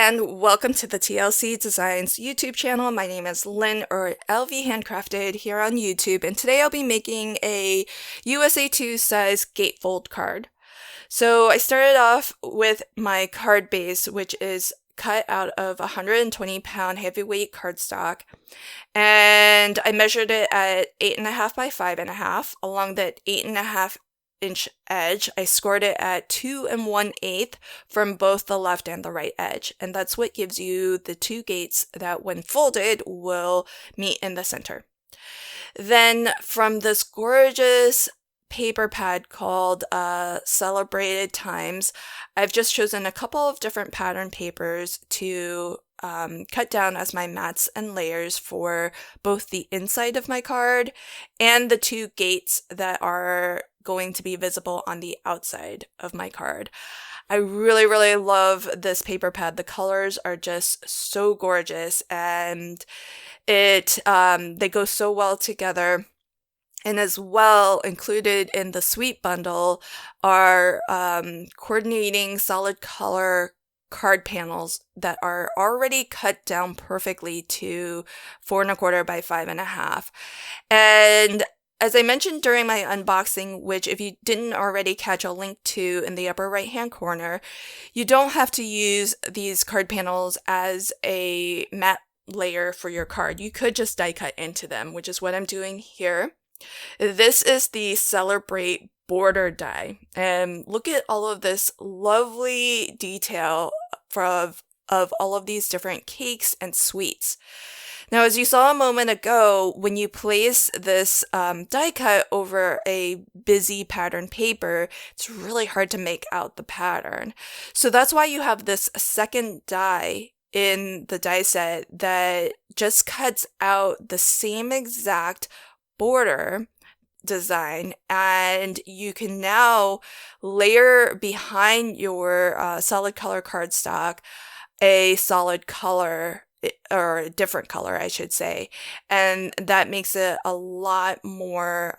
and welcome to the TLC Designs YouTube channel. My name is Lynn, or LV Handcrafted, here on YouTube, and today I'll be making a USA2 size gatefold card. So I started off with my card base, which is cut out of 120-pound heavyweight cardstock, and I measured it at 8.5 by 5.5 along that 8.5-inch edge. I scored it at 2 1/8 from both the left and the right edge, and that's what gives you the two gates that, when folded, will meet in the center. Then from this gorgeous paper pad called Celebrated Times, I've just chosen a couple of different pattern papers to cut down as my mats and layers for both the inside of my card and the two gates that are going to be visible on the outside of my card. I really love this paper pad. The colors are just so gorgeous, and they go so well together. And as well, included in the Sweet Bundle are coordinating solid color card panels that are already cut down perfectly to 4 1/4 by 5.5. And as I mentioned during my unboxing, which if you didn't already catch a link to in the upper right hand corner, you don't have to use these card panels as a matte layer for your card. You could just die cut into them, which is what I'm doing here. This is the Celebrate border die, and look at all of this lovely detail of all of these different cakes and sweets. Now, as you saw a moment ago, when you place this die cut over a busy pattern paper, it's really hard to make out the pattern. So that's why you have this second die in the die set that just cuts out the same exact border design, and you can now layer behind your solid color cardstock a solid color, or a different color, I should say, and that makes it a lot more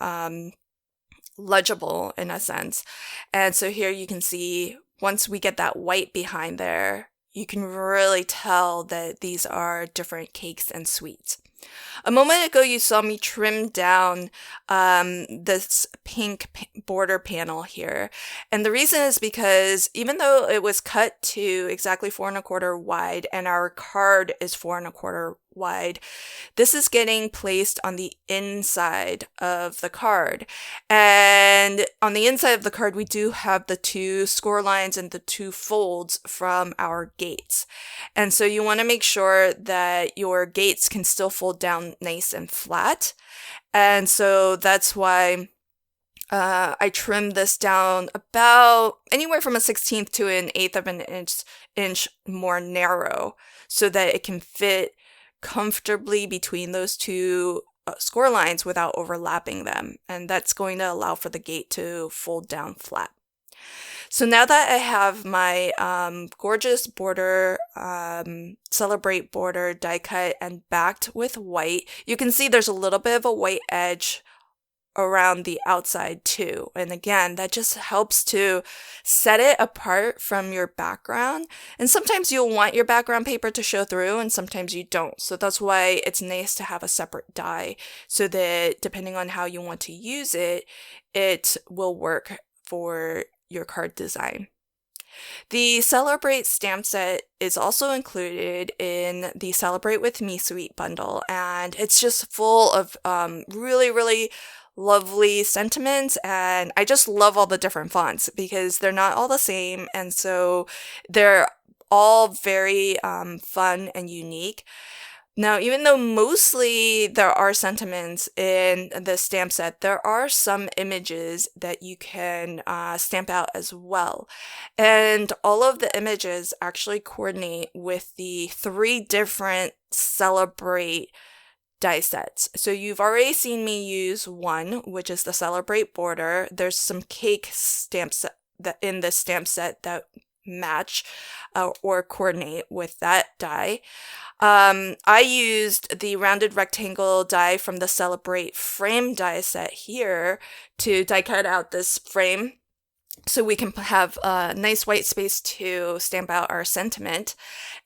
legible in a sense. And so here you can see, once we get that white behind there, you can really tell that these are different cakes and sweets. A moment ago, you saw me trim down this pink border panel here. And the reason is because even though it was cut to exactly 4 1/4 wide and our card is 4 1/4 wide, this is getting placed on the inside of the card. And on the inside of the card, we do have the two score lines and the two folds from our gates. And so you want to make sure that your gates can still fold down nice and flat. And so that's why I trimmed this down about anywhere from a 1/16 to an 1/8 of an inch more narrow, so that it can fit comfortably between those two score lines without overlapping them. And that's going to allow for the gate to fold down flat. So now that I have my gorgeous border, Celebrate border die cut and backed with white, you can see there's a little bit of a white edge around the outside too. And again, that just helps to set it apart from your background. And sometimes you'll want your background paper to show through, and sometimes you don't. So that's why it's nice to have a separate die, so that depending on how you want to use it, it will work for your card design. The Celebrate stamp set is also included in the Celebrate With Me Sweet Bundle, and it's just full of really lovely sentiments, and I just love all the different fonts because they're not all the same, and so they're all very fun and unique. Now, even though mostly there are sentiments in the stamp set, there are some images that you can stamp out as well. And all of the images actually coordinate with the 3 different Celebrate die sets. So you've already seen me use one, which is the Celebrate border. There's some cake stamps that in the stamp set that match or coordinate with that die. I used the rounded rectangle die from the Celebrate frame die set here to die cut out this frame. so we can have a nice white space to stamp out our sentiment.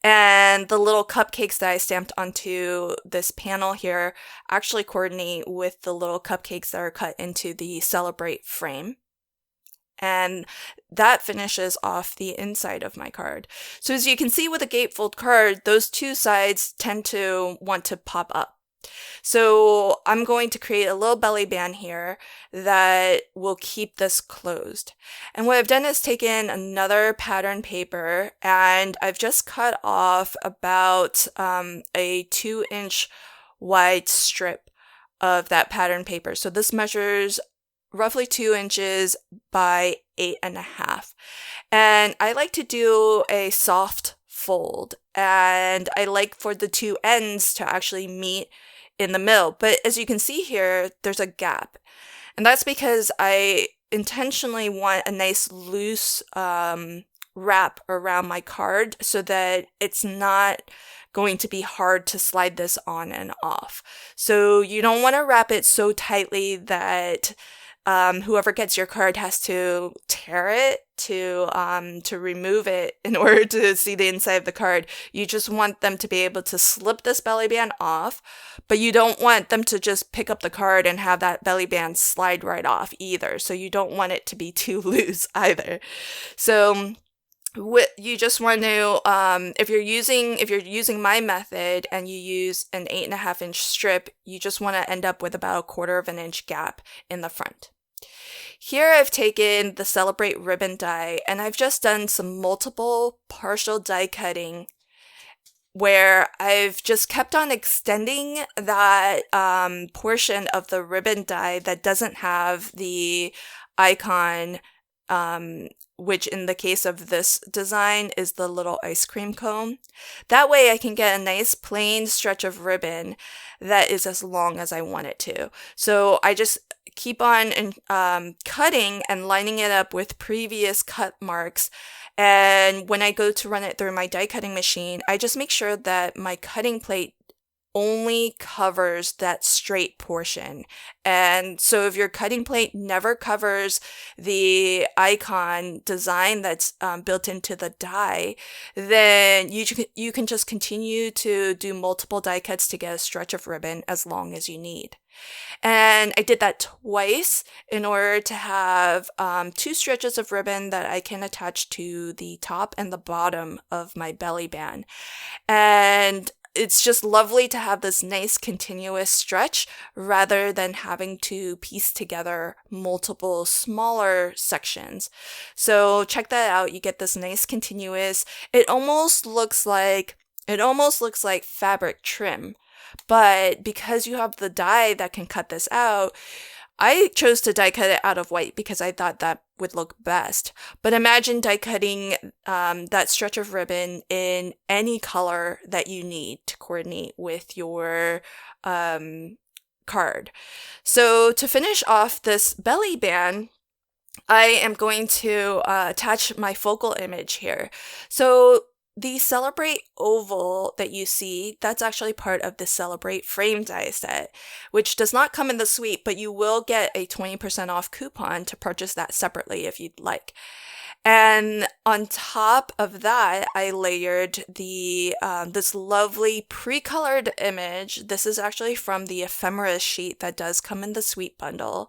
And the little cupcakes that I stamped onto this panel here actually coordinate with the little cupcakes that are cut into the Celebrate frame. And that finishes off the inside of my card. So as you can see with a gatefold card, those two sides tend to want to pop up. So I'm going to create a little belly band here that will keep this closed. And what I've done is taken another pattern paper and I've just cut off about a 2-inch wide strip of that pattern paper. So this measures roughly 2 inches by 8.5. And I like to do a soft fold, and I like for the two ends to actually meet in the middle. But as you can see here, there's a gap. And that's because I intentionally want a nice loose wrap around my card so that it's not going to be hard to slide this on and off. So you don't want to wrap it so tightly that whoever gets your card has to tear it to remove it in order to see the inside of the card. You just want them to be able to slip this belly band off, but you don't want them to just pick up the card and have that belly band slide right off either. So you don't want it to be too loose either. So you just want to, if you're using my method and you use an 8.5-inch strip, you just want to end up with about a 1/4 of an inch gap in the front. Here I've taken the Celebrate ribbon die and I've just done some multiple partial die cutting where I've just kept on extending that portion of the ribbon die that doesn't have the icon, which in the case of this design is the little ice cream cone. That way I can get a nice plain stretch of ribbon that is as long as I want it to. So I just keep on cutting and lining it up with previous cut marks. And when I go to run it through my die cutting machine, I just make sure that my cutting plate only covers that straight portion. And so if your cutting plate never covers the icon design that's built into the die, then you can just continue to do multiple die cuts to get a stretch of ribbon as long as you need. And I did that twice in order to have 2 stretches of ribbon that I can attach to the top and the bottom of my belly band. And it's just lovely to have this nice continuous stretch rather than having to piece together multiple smaller sections. So check that out. You get this nice continuous. It almost looks like fabric trim. But because you have the die that can cut this out, I chose to die cut it out of white because I thought that would look best. But imagine die cutting that stretch of ribbon in any color that you need to coordinate with your card. So to finish off this belly band, I am going to attach my focal image here. So the Celebrate oval that you see, that's actually part of the Celebrate frame die set, which does not come in the suite, but you will get a 20% off coupon to purchase that separately if you'd like. And on top of that, I layered the this lovely pre-colored image. This is actually from the ephemera sheet that does come in the suite bundle.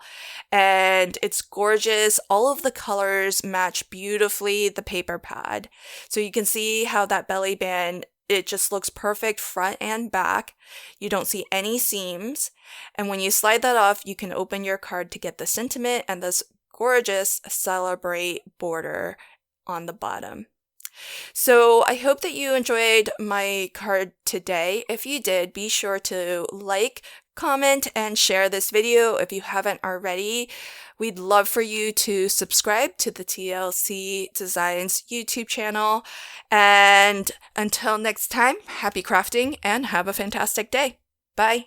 And it's gorgeous. All of the colors match beautifully the paper pad. So you can see how that belly band, it just looks perfect front and back. You don't see any seams. And when you slide that off, you can open your card to get the sentiment and this gorgeous Celebrate border on the bottom. So I hope that you enjoyed my card today. If you did, be sure to like, comment, and share this video if you haven't already. We'd love for you to subscribe to the TLC Designs YouTube channel. And until next time, happy crafting and have a fantastic day. Bye.